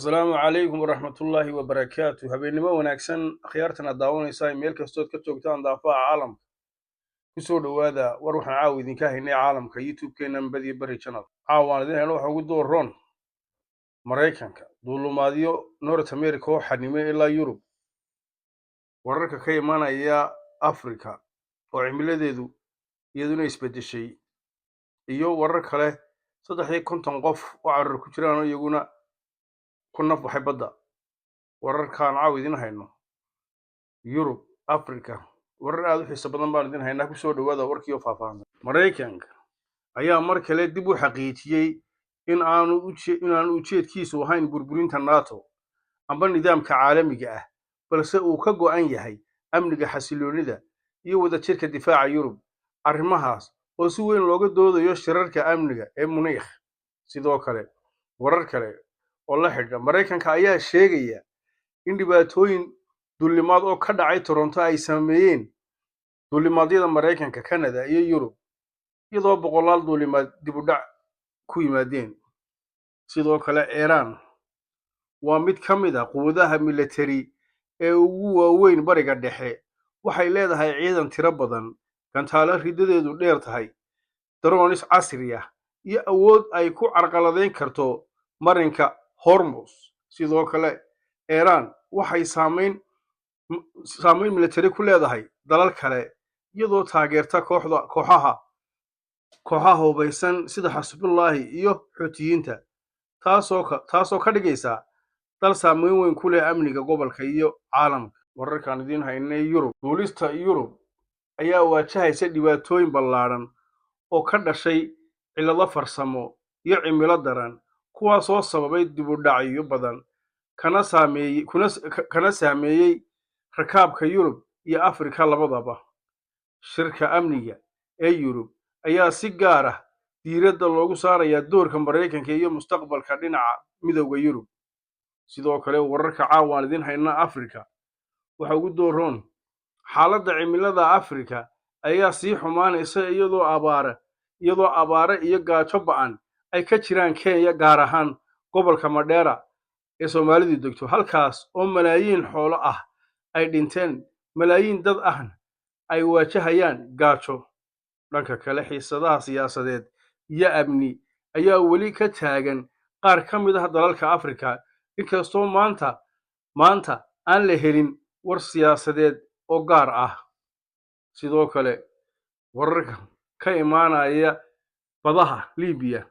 السلام عليكم ورحمة الله وبركاته. habeenimo wanaagsan akhyaartana daawanaysa meel kastood ka joogtaan daafaha caalamka ku soo dhawaada war waxaan caaw idinka haynay caalamka youtube-keenan badiyo bari channel caawaan idin hayno waxa ugu dooron Mareykanka duulumaadyo North America oo xanimay ilaa Yurub wararka ka imaanaya Afrika oo cimiladeedu iyaduna isbedeshay iyo warar kale 350 qof oo carar ku jiraan iyaguna kuna waxay badda wararkaan caaw idin hayno Yurub Afrika warar aad u xiiso badan baan idin haynaa ku soo dhawaada warkii oo faahfaahsan Mareykanka ayaa mar kale dib u xaqiijiyay in aanu ujeedkiisu ahayn burburinta NATO amba nidaamka caalamiga ah balse uu ka go'an yahay amniga xasiloonida iyo wadajirka difaaca Yurub arrimahaas oo si weyn looga doodayo shirarka amniga ee Munich sidoo kale warar kale oo la xidhiidha Mareykanka ayaa sheegaya in dhibaatooyin duulimaad oo ka dhacay Toronto ay saameeyeen duulimaadyada Mareykanka, Canada iyo Yurub iyadoo boqolaal duulimaad dib u dhac ku yimaadeen sidoo kale Iran waa mid ka mid ah quwadaha military ee ugu waaweyn bariga dhexe waxay leedahay ciidan tiro badan gantaalo ridadeedu dheer tahay drones casri ah iyo awood ay ku carqaladeyn karto marinka Hormuz sidoo kale Iran waxay saameyn military ku leedahay dalal kale iyadoo taageerta kooxaha hubaysan sida Xisbullah iyo Xuutiyiinta taasoo ka dhigaysa dal saameyn weyn ku leh amniga gobolka iyo caalamka wararkaan idin haynay Yurub duulista Yurub ayaa wajahaysa dhibaatooyin ballaaran oo ka dhashay cilado farsamo iyo cimilo daran kuwaas oo sababay dib u dhacyo badan kana saameeyay rakaabka Yurub iyo Afrika labadaba shirka amniga ee Yurub ayaa si gaar ah diiradda loogu saarayaa doorka Mareykanka iyo mustaqbalka dhinaca midowga Yurub sidoo kale wararka caawaan idin haynaa Afrika waxa ugu dooron xaaladda cimilada Afrika ayaa sii xumaanaysa iyadoo abaare iyo gaajo ba'an ay ka jiraan Kenya gaar ahaan gobolka Mandera ee Soomaalidu degto halkaas oo malaayiin xoolo ah ay dhinteen malaayiin dad ahna ay wajahayaan gaajo dhanka kale xiisadaha siyaasadeed iyo amni ayaa weli ka taagan qaar ka mid ah dalalka Afrika inkastoo maanta aan la helin war siyaasadeed oo gaar ah sidoo kale wararka ka imaanaya badaha Liibiya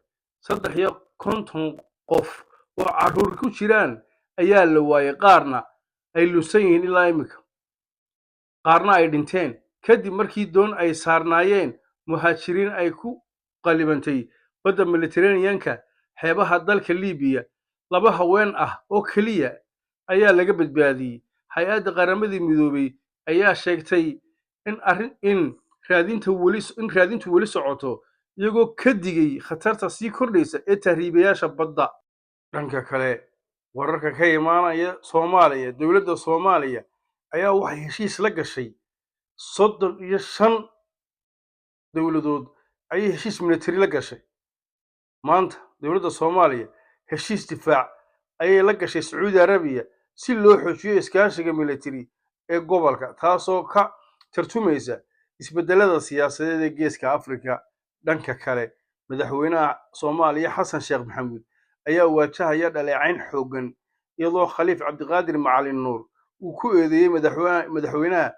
350 qof oo caruur ku jiraan ayaa la waayay qaarna ay lusan yihiin ilaa imika qaarna ay dhinteen kadib markii doon ay saarnaayeen muhaajiriin ay ku qalibantay badda Mediterranean-ka xeebaha dalka Liibiya laba haween ah oo kaliya ayaa laga badbaadiyay hay'adda qaramada midoobay ayaa sheegtay in raadintu weli socoto iyagoo ka digay khatarta sii kordhaysa ee tahriibayaasha badda dhanka kale wararka ka imaanaya Soomaaliya dawladda Soomaaliya ayaa waxay heshiis la gashay 35 dawladood ayay heshiis military la gashay maanta dawladda Soomaaliya heshiis difaac ayay la gashay Sacuudi Arabiya si loo xoojiyo iskaashiga military ee gobolka taasoo ka tarjumaysa isbedelada siyaasadeed ee geeska Afrika dhanka kale madaxweynaha Soomaaliya Xasan Sheekh Maxamuud ayaa wajahaya dhaleecayn xooggan iyadoo Khaliif Cabdiqaadir Macalin Nuur uu ku eedeeyay madaxweynaha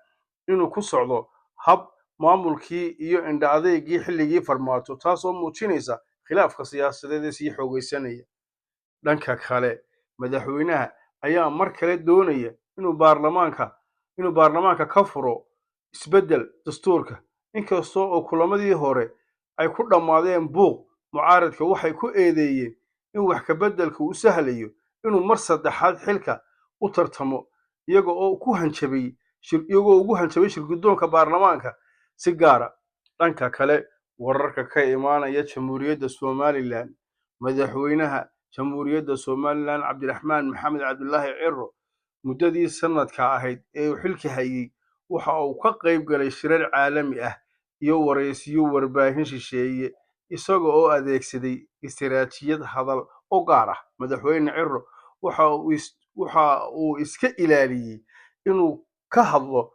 inuu ku socdo hab maamulkii iyo indha adeegii xilligii farmaajo taasoo muujinaysa khilaafka siyaasadeed ee sii xoogaysanaya dhanka kale madaxweynaha ayaa mar kale doonaya inuu baarlamaanka ka furo isbedel dastuurka inkastoo oo kulamadii hore ay ku dhamaadeen buuq mucaaradka waxay ku eedeeyeen in wax ka bedelku u sahlayo inuu mar saddexaad xilka u tartamo iyagoo ugu hanjabay shirguddoonka baarlamaanka si gaara dhanka kale wararka ka imaanaya Jamhuuriyadda Somaliland madaxweynaha Jamhuuriyadda Somaliland Cabdiraxmaan Maxamed Cabdullaahi Ciro muddadii sanadka ahayd ee uu xilka hayay waxa uu ka qayb galay shirar caalami ah iyo wareysiyo warbaahin shisheeye isaga oo adeegsaday istiraatiijiyad hadal oo gaar ah madaxweyne Ciro waxa uu iska ilaaliyey inuu ka hadlo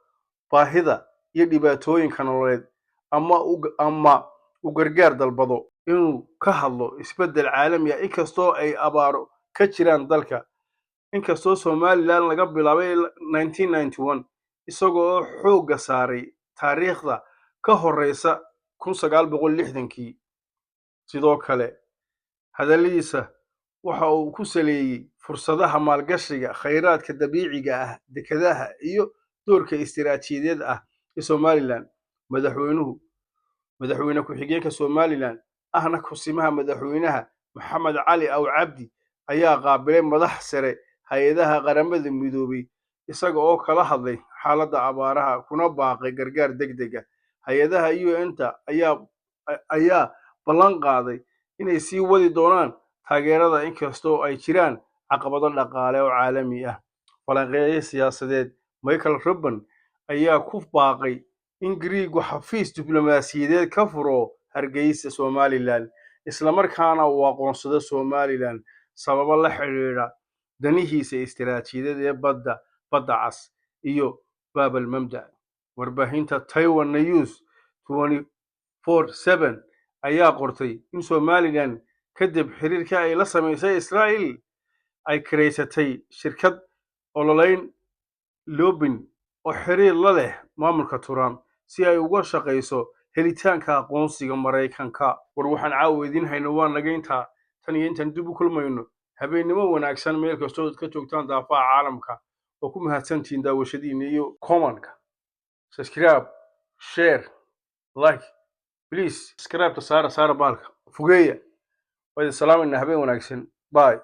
baahida iyo dhibaatooyinka nololeed ama u gargaar dalbado inuu ka hadlo isbeddel caalami ah inkastoo ay abaaro ka jiraan dalka. Inkastoo Somaliland laga bilaabay 1991 isagoo xoogga saaray taariikhda ka horreysa 1960kii, sidoo kale hadalladiisa waxa uu ku saleeyay fursadaha maalgashiga, kheyraadka dabiiciga ah, dekedaha, iyo doorka istiraatiijiyadeed ee Somaliland. Madaxweyne ku-xigeenka Somaliland ahna kusimaha madaxweynaha Maxamed Cali Aw Cabdi ayaa qaabilay madax sare hay'adaha qaramada midoobay isaga oo kala hadlay xaaladda abaaraha kuna baaqay gargaar degdeg ah. Hay'adaha UN-ta ayaa ballan qaaday inay sii wadi doonaan taageerada inkastoo ay jiraan caqabado dhaqaale oo caalami ah. Falanqeeye siyaasadeed Michael Rubin ayaa ku baaqay in Giriiggu xafiis diblomaasiyadeed ka furo Hargeysa, Somaliland, isla markaana uu aqoonsado Somaliland sababo la xiriira danihiisa istiraatiijiyadeed ee badda cas iyo Bab el-Mandeb. Warbaahinta Taiwan News 24/7 ayaa qortay in Somaliland kadib xiriirkii ay la samaysay Israa'iil ay kireysatay shirkad ololeyn lobbying oo xiriir la leh maamulka Trump si ay uga shaqeyso helitaanka aqoonsiga Mareykanka. War waxaan caawa idiin hayno waa naga intaa. Tan iyo intaan dib u kulmayno, habeennimo wanaagsan meel kastoo aad ka joogtaan daafaha caalamka. oo ku mahadsantihiin daawashadiina iyo comment-ka. Subscribe, share, like. Please subscribe to saara baalka. Fogeeya. Waa idin salaamayna habeen wanaagsan. Bye.